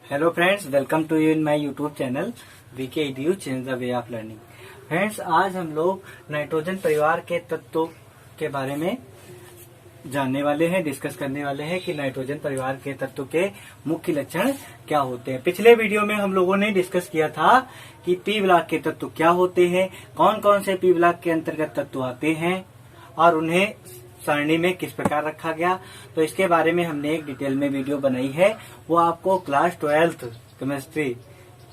Hello friends, welcome to you in my YouTube channel VK EDU change the way of learning. Friends, आज हम लोग nitrogen परिवार के तत्वों के बारे में जानने वाले हैं, डिस्कस करने वाले हैं कि नाइट्रोजन परिवार के तत्व के मुख्य लक्षण क्या होते हैं। पिछले वीडियो में हम लोगों ने डिस्कस किया था कि पी ब्लॉक के तत्व क्या होते हैं, कौन कौन से पी ब्लॉक के अंतर्गत तत्व आते हैं और उन्हें सारणी में किस प्रकार रखा गया। तो इसके बारे में हमने एक डिटेल में वीडियो बनाई है, वो आपको क्लास 12th केमिस्ट्री,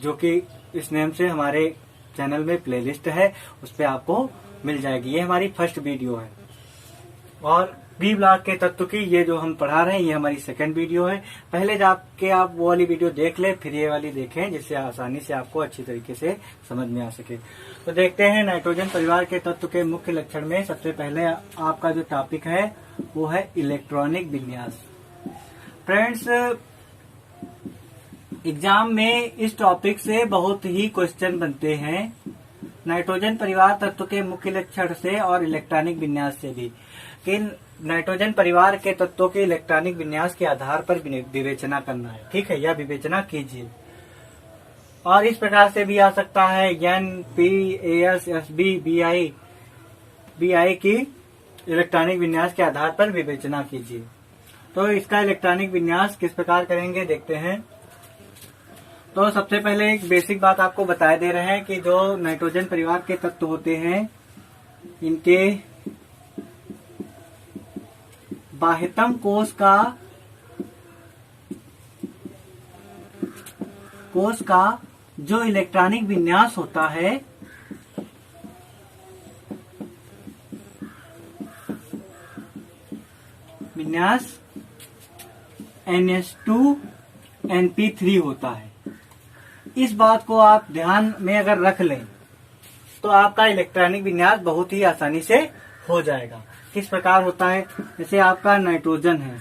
जो कि इस नेम से हमारे चैनल में प्लेलिस्ट है, उस पर आपको मिल जाएगी। ये हमारी फर्स्ट वीडियो है और बी ब्लॉक के तत्व की ये जो हम पढ़ा रहे हैं ये हमारी सेकंड वीडियो है। पहले जाके आप वो वाली वीडियो देख ले, फिर ये वाली देखें, जिससे आसानी से आपको अच्छी तरीके से समझ में आ सके। तो देखते हैं नाइट्रोजन परिवार के तत्व के मुख्य लक्षण में सबसे पहले आपका जो टॉपिक है वो है इलेक्ट्रॉनिक विन्यास। फ्रेंड्स, एग्जाम में इस टॉपिक से बहुत ही क्वेश्चन बनते हैं, नाइट्रोजन परिवार तत्व के मुख्य लक्षण से और इलेक्ट्रॉनिक विन्यास से भी, कि नाइट्रोजन परिवार के तत्वों के इलेक्ट्रॉनिक विन्यास के आधार पर विवेचना करना है। ठीक है, यह विवेचना कीजिए। और इस प्रकार से भी आ सकता है NPAS BI की इलेक्ट्रॉनिक विन्यास के आधार पर विवेचना कीजिए। तो इसका इलेक्ट्रॉनिक विन्यास किस प्रकार करेंगे देखते हैं। तो सबसे पहले एक बेसिक बात आपको बताए दे रहे हैं कि जो नाइट्रोजन परिवार के तत्व होते हैं, इनके बाह्यतम कोश का जो इलेक्ट्रॉनिक विन्यास होता है विन्यास NH2NP3 होता है। इस बात को आप ध्यान में अगर रख लें तो आपका इलेक्ट्रॉनिक विन्यास बहुत ही आसानी से हो जाएगा। किस प्रकार होता है, जैसे आपका नाइट्रोजन है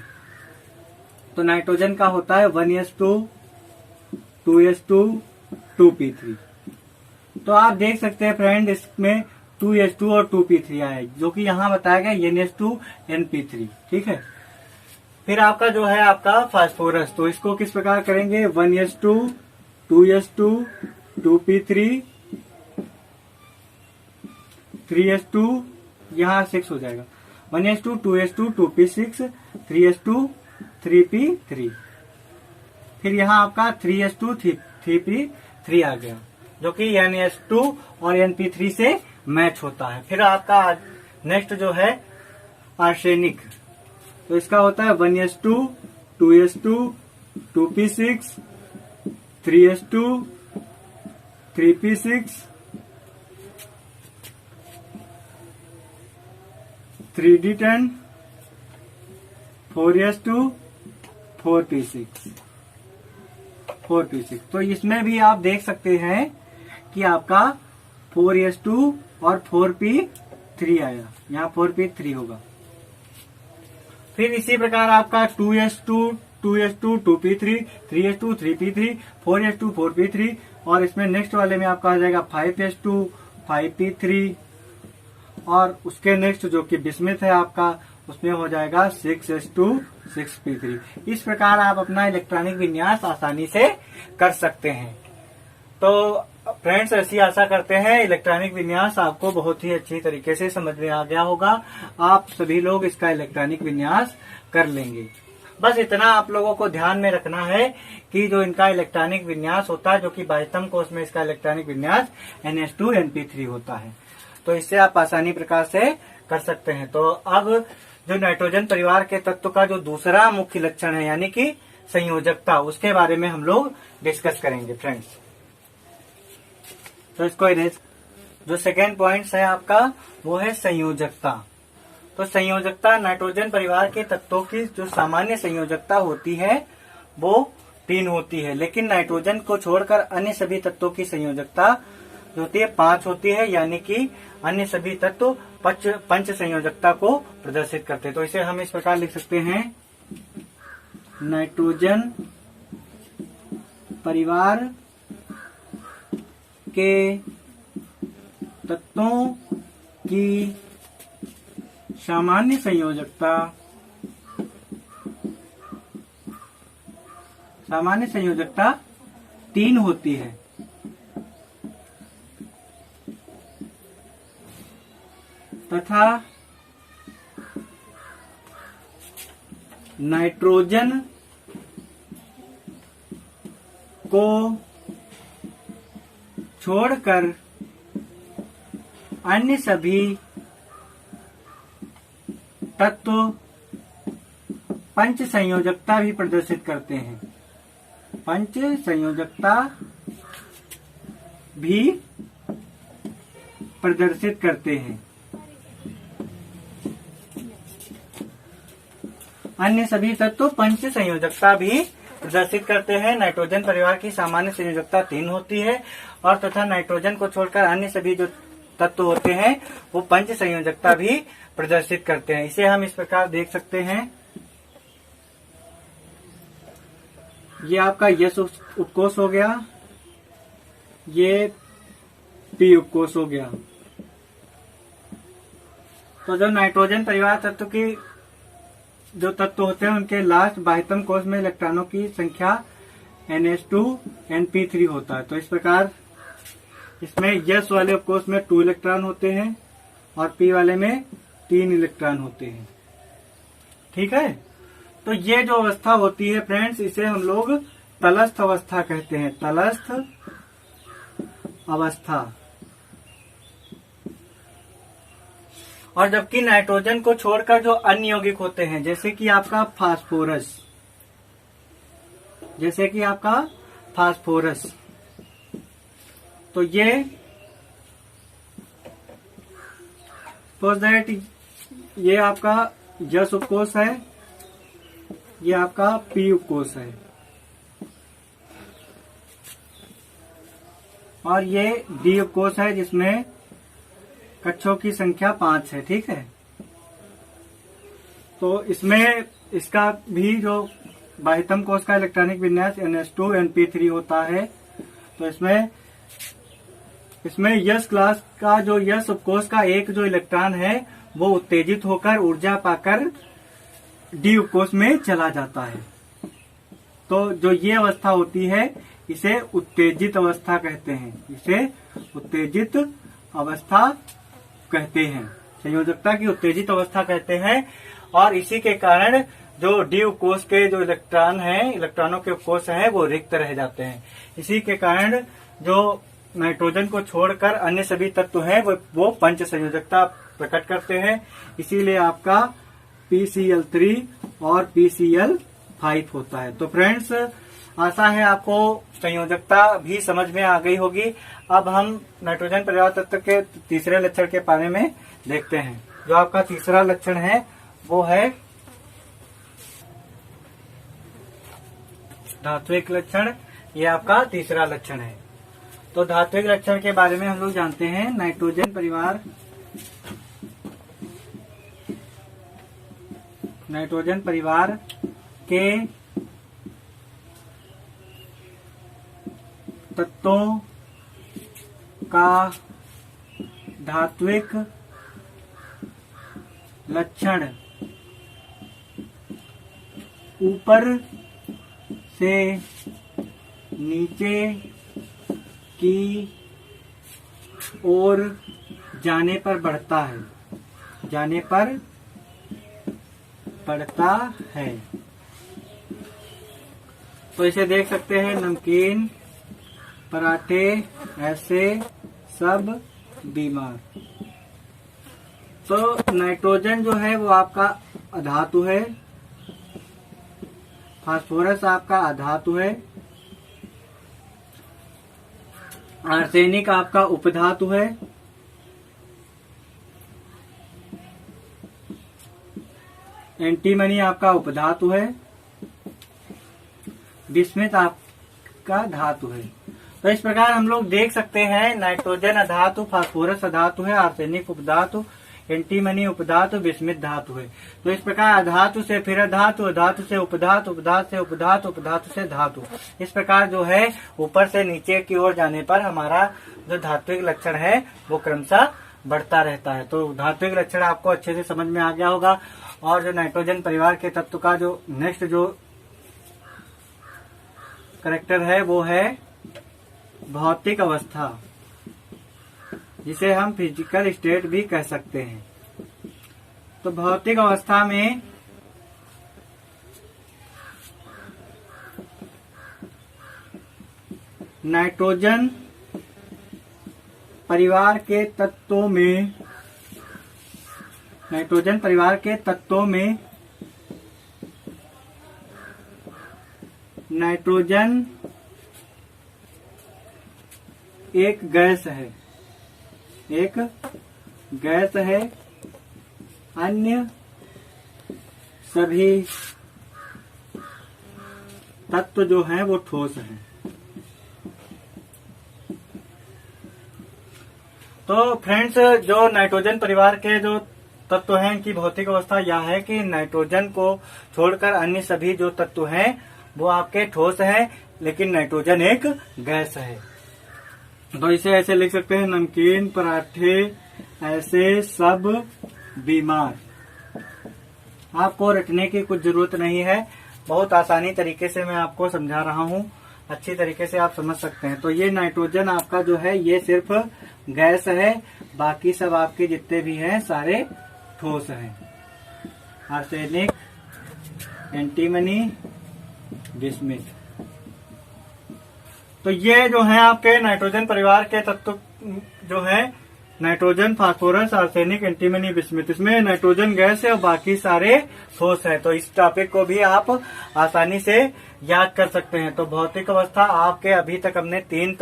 तो नाइट्रोजन का होता है 1s2 2s2 2p3। तो आप देख सकते हैं फ्रेंड, इसमें 2s2 और 2p3 आया है, जो कि यहाँ बताया गया NH2NP3। ठीक है, फिर आपका जो है आपका फास्फोरस, तो इसको किस प्रकार करेंगे 1s2 2s2 2p3 3s2, यहाँ 6 हो जाएगा, 1s2 2s2 2p6 3s2 3p3। फिर यहाँ आपका 3s2 3p3 आ गया, जो कि NH2 और NP3 से मैच होता है। फिर आपका नेक्स्ट जो है आर्सेनिक, तो इसका होता है 1s2 2s2 2p6 3s2 3p6 3d10 4s2 4p6 4p6। तो इसमें भी आप देख सकते हैं कि आपका 4s2 और 4p3 आया, यहाँ 4p3 होगा। फिर इसी प्रकार आपका 2s2 2s2 2p3 3s2 3p3 4s2 4p3, और इसमें नेक्स्ट वाले में आपका आ जाएगा 5s2 5p3, और उसके नेक्स्ट जो कि बिस्मिथ है आपका, उसमें हो जाएगा 6s2 6p3। इस प्रकार आप अपना इलेक्ट्रॉनिक विन्यास आसानी से कर सकते हैं। तो फ्रेंड्स, ऐसी आशा करते हैं इलेक्ट्रॉनिक विन्यास आपको बहुत ही अच्छी तरीके से समझ में आ गया होगा। आप सभी लोग इसका इलेक्ट्रॉनिक विन्यास कर लेंगे। बस इतना आप लोगों को ध्यान में रखना है कि जो इनका इलेक्ट्रॉनिक विन्यास होता है, जो कि बाह्यतम कोश में इसका इलेक्ट्रॉनिक विन्यास NH2NP3 होता है, तो इससे आप आसानी प्रकार से कर सकते हैं। तो अब जो नाइट्रोजन परिवार के तत्व का जो दूसरा मुख्य लक्षण है, यानी कि संयोजकता, उसके बारे में हम लोग डिस्कस करेंगे फ्रेंड्स। तो इसको जो सेकेंड पॉइंट है आपका वो है संयोजकता। तो संयोजकता नाइट्रोजन परिवार के तत्वों की जो सामान्य संयोजकता होती है वो 3 होती है, लेकिन नाइट्रोजन को छोड़कर अन्य सभी तत्वों की संयोजकता जो होती है 5 होती है, यानी कि अन्य सभी तत्व पंच संयोजकता को प्रदर्शित करते हैं। तो इसे हम इस प्रकार लिख सकते हैं, नाइट्रोजन परिवार के तत्वों की सामान्य संयोजकता सामान्य संयोजकता 3 होती है। तथा नाइट्रोजन को छोड़कर अन्य सभी तत्व पंच संयोजकता भी प्रदर्शित करते हैं। पंच संयोजकता भी प्रदर्शित करते हैं। अन्य सभी तत्व पंच संयोजकता भी प्रदर्शित करते हैं। नाइट्रोजन परिवार की सामान्य संयोजकता 3 होती है और तथा नाइट्रोजन को छोड़कर अन्य सभी जो तत्व होते हैं वो पंच संयोजकता भी प्रदर्शित करते हैं। इसे हम इस प्रकार देख सकते हैं। ये आपका यस उपकोष हो गया, ये पी उपकोष हो गया। तो जो नाइट्रोजन परिवार तत्व की जो तत्व होते हैं उनके लास्ट बाह्यतम कोष में इलेक्ट्रॉनों की संख्या NH2 NP3 होता है। तो इस प्रकार इसमें यस वाले उपकोष में 2 इलेक्ट्रॉन होते हैं और पी वाले में 3 इलेक्ट्रॉन होते हैं। ठीक है, तो ये जो अवस्था होती है फ्रेंड्स, इसे हम लोग तलस्थ अवस्था कहते हैं। तलस्थ अवस्था। और जबकि नाइट्रोजन को छोड़कर जो अन्य यौगिक होते हैं जैसे कि आपका फास्फोरस, तो ये सपोज दैट ये आपका यस उपकोष है, ये आपका पी उपकोष है और ये डी उपकोष है जिसमें कक्षों की संख्या 5 है। ठीक है, तो इसमें इसका भी जो बाह्यतम कोष का इलेक्ट्रॉनिक विन्यास NH2 NP3 होता है। तो इसमें यस क्लास का जो यस उपकोष का एक जो इलेक्ट्रॉन है वो उत्तेजित होकर ऊर्जा पाकर डी उपकोष में चला जाता है। तो जो ये अवस्था होती है इसे उत्तेजित अवस्था कहते हैं। इसे उत्तेजित अवस्था कहते हैं, संयोजकता की उत्तेजित अवस्था कहते हैं। और इसी के कारण जो डी उपकोष के जो इलेक्ट्रॉन हैं, इलेक्ट्रॉनों के उपकोष हैं, वो रिक्त रह जाते हैं। इसी के कारण जो नाइट्रोजन को छोड़कर अन्य सभी तत्व हैं वो पंच संयोजकता प्रकट करते हैं। इसीलिए आपका PCl3 और PCl5 होता है। तो फ्रेंड्स, आशा है आपको संयोजकता भी समझ में आ गई होगी। अब हम नाइट्रोजन परिवार तत्व के तीसरे लक्षण के बारे में देखते हैं। जो आपका तीसरा लक्षण है वो है धात्विक लक्षण। ये आपका तीसरा लक्षण है। तो धात्विक लक्षण के बारे में हम लोग जानते हैं। नाइट्रोजन परिवार के तत्वों का धात्विक लक्षण ऊपर से नीचे की ओर जाने पर बढ़ता है। तो इसे देख सकते हैं, नमकीन, पराठे, ऐसे सब बीमार। तो नाइट्रोजन जो है वो आपका अधातु है, फास्फोरस आपका अधातु है, आर्सेनिक आपका उपधातु है, एंटीमनी आपका उपधातु है, बिस्मिथ आपका धातु है। तो इस प्रकार हम लोग देख सकते हैं नाइट्रोजन अधातु, फास्फोरस अधातु है, आर्सेनिक उपधातु, एंटीमनी उपधातु, बिस्मिथ धातु है। तो इस प्रकार अधातु से फिर अधातु, अधातु से उपधातु, उपधातु से उपधातु, उपधातु से धातु, इस प्रकार जो है ऊपर से नीचे की ओर जाने पर हमारा जो धात्विक लक्षण है वो क्रमशः बढ़ता रहता है। तो धात्विक लक्षण आपको अच्छे से समझ में आ गया होगा। और जो नाइट्रोजन परिवार के तत्व का जो नेक्स्ट जो करेक्टर है वो है भौतिक अवस्था, जिसे हम फिजिकल स्टेट भी कह सकते हैं। तो भौतिक अवस्था में नाइट्रोजन परिवार के तत्वों में नाइट्रोजन एक गैस है, अन्य सभी तत्व जो हैं वो ठोस हैं। तो फ्रेंड्स, जो नाइट्रोजन परिवार के जो तत्व हैं इनकी भौतिक अवस्था यह है कि नाइट्रोजन को छोड़कर अन्य सभी जो तत्व हैं वो आपके ठोस हैं, लेकिन नाइट्रोजन एक गैस है। तो इसे ऐसे लिख सकते हैं, नमकीन पराठे ऐसे सब बीमार। आपको रटने की कुछ जरूरत नहीं है, बहुत आसानी तरीके से मैं आपको समझा रहा हूँ, अच्छी तरीके से आप समझ सकते हैं। तो ये नाइट्रोजन आपका जो है ये सिर्फ गैस है, बाकी सब आपके जितने भी हैं सारे ठोस हैं। Arsenic, antimony, bismuth. तो ये जो है आपके नाइट्रोजन परिवार के तत्व जो है nitrogen, phosphorus, arsenic, antimony, bismuth. इसमें नाइट्रोजन गैस है और बाकी सारे ठोस है। तो इस टॉपिक को भी आप आसानी से याद कर सकते हैं। तो भौतिक अवस्था आपके अभी तक हमने तीन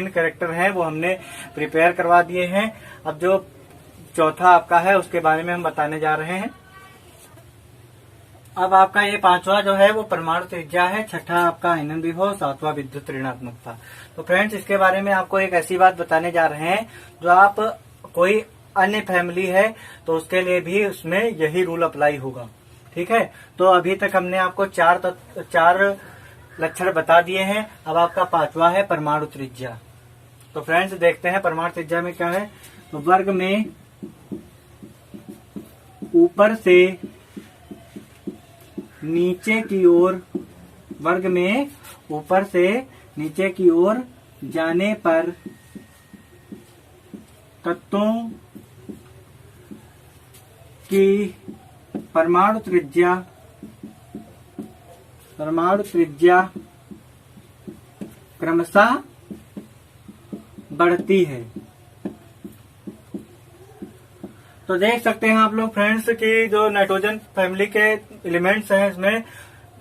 कैरेक्टर हैं वो हमने प्रिपेयर करवा दिए हैं। अब जो चौथा आपका है उसके बारे में हम बताने जा रहे हैं। अब आपका ये पांचवा जो है वो परमाणु त्रिज्या है, छठा आपका आयनन विभव, सातवां विद्युत ऋणात्मकता। तो फ्रेंड्स, इसके बारे में आपको एक ऐसी बात बताने जा रहे हैं जो आप कोई अन्य फैमिली है तो उसके लिए भी उसमें यही रूल अप्लाई होगा। ठीक है, तो अभी तक हमने आपको चार लक्षण बता दिए हैं। अब आपका पांचवा है परमाणु त्रिज्या। तो फ्रेंड्स, देखते हैं परमाणु त्रिज्या में क्या है। तो वर्ग में ऊपर से नीचे की ओर जाने पर तत्वों की परमाणु त्रिज्या क्रमशः बढ़ती है। तो देख सकते हैं आप लोग फ्रेंड्स कि जो नाइट्रोजन फैमिली के एलिमेंट्स हैं इसमें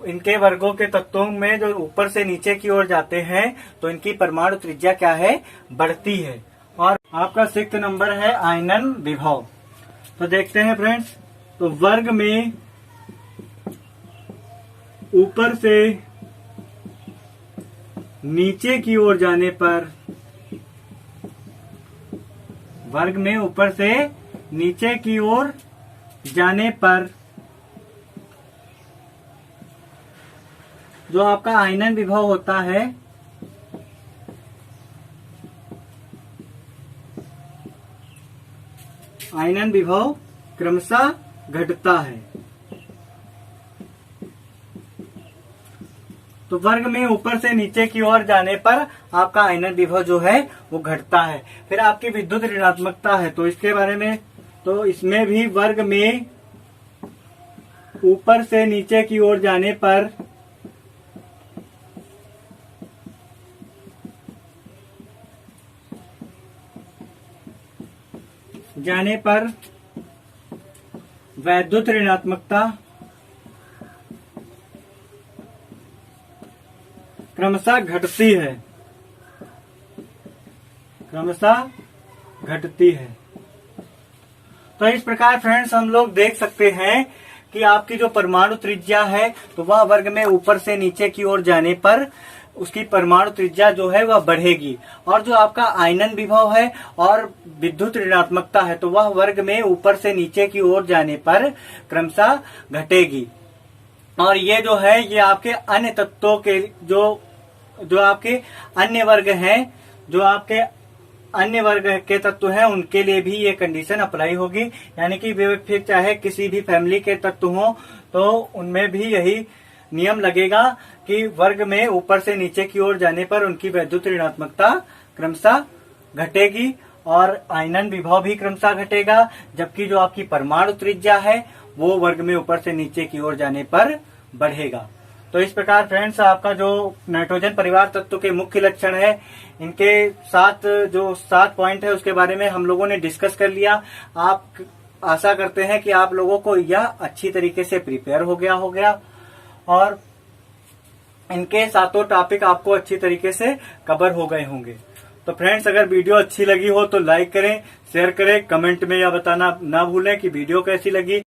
इनके वर्गों के तत्वों में जो ऊपर से नीचे की ओर जाते हैं तो इनकी परमाणु त्रिज्या क्या है, बढ़ती है। और आपका 6 नंबर है आयनन विभव। तो देखते हैं फ्रेंड्स, तो वर्ग में ऊपर से नीचे की ओर जाने पर जो आपका आयनन विभव होता है आयनन विभव क्रमशः घटता है। तो वर्ग में ऊपर से नीचे की ओर जाने पर आपका आयनन विभव जो है वो घटता है। फिर आपकी विद्युत ऋणात्मकता है, तो इसके बारे में, तो इसमें भी वर्ग में ऊपर से नीचे की ओर जाने पर वैद्युत ऋणात्मकता क्रमशः घटती है। तो इस प्रकार फ्रेंड्स हम लोग देख सकते हैं कि आपकी जो परमाणु त्रिज्या है तो वह वर्ग में ऊपर से नीचे की ओर जाने पर उसकी परमाणु त्रिज्या जो है वह बढ़ेगी, और जो आपका आयनन विभव है और विद्युत ऋणात्मकता है तो वह वर्ग में ऊपर से नीचे की ओर जाने पर क्रमशः घटेगी। और ये जो है ये आपके अन्य तत्वों के जो आपके अन्य वर्ग हैं, जो आपके अन्य वर्ग के तत्व हैं उनके लिए भी ये कंडीशन अप्लाई होगी। यानी कि वे फिर चाहे किसी भी फैमिली के तत्व हों तो उनमें भी यही नियम लगेगा कि वर्ग में ऊपर से नीचे की ओर जाने पर उनकी वैद्युत ऋणात्मकता क्रमशः घटेगी और आयनन विभव भी क्रमशः घटेगा, जबकि जो आपकी परमाणु त्रिज्या है वो वर्ग में ऊपर से नीचे की ओर जाने पर बढ़ेगा। तो इस प्रकार फ्रेंड्स आपका जो नाइट्रोजन परिवार तत्व के मुख्य लक्षण है, इनके 7 पॉइंट है उसके बारे में हम लोगों ने डिस्कस कर लिया। आप आशा करते हैं कि आप लोगों को यह अच्छी तरीके से प्रिपेयर हो गया और इनके 7 टॉपिक आपको अच्छी तरीके से कवर हो गए होंगे। तो फ्रेंड्स अगर वीडियो अच्छी लगी हो तो लाइक करें, शेयर करें, कमेंट में यह बताना ना भूलें कि वीडियो कैसी लगी।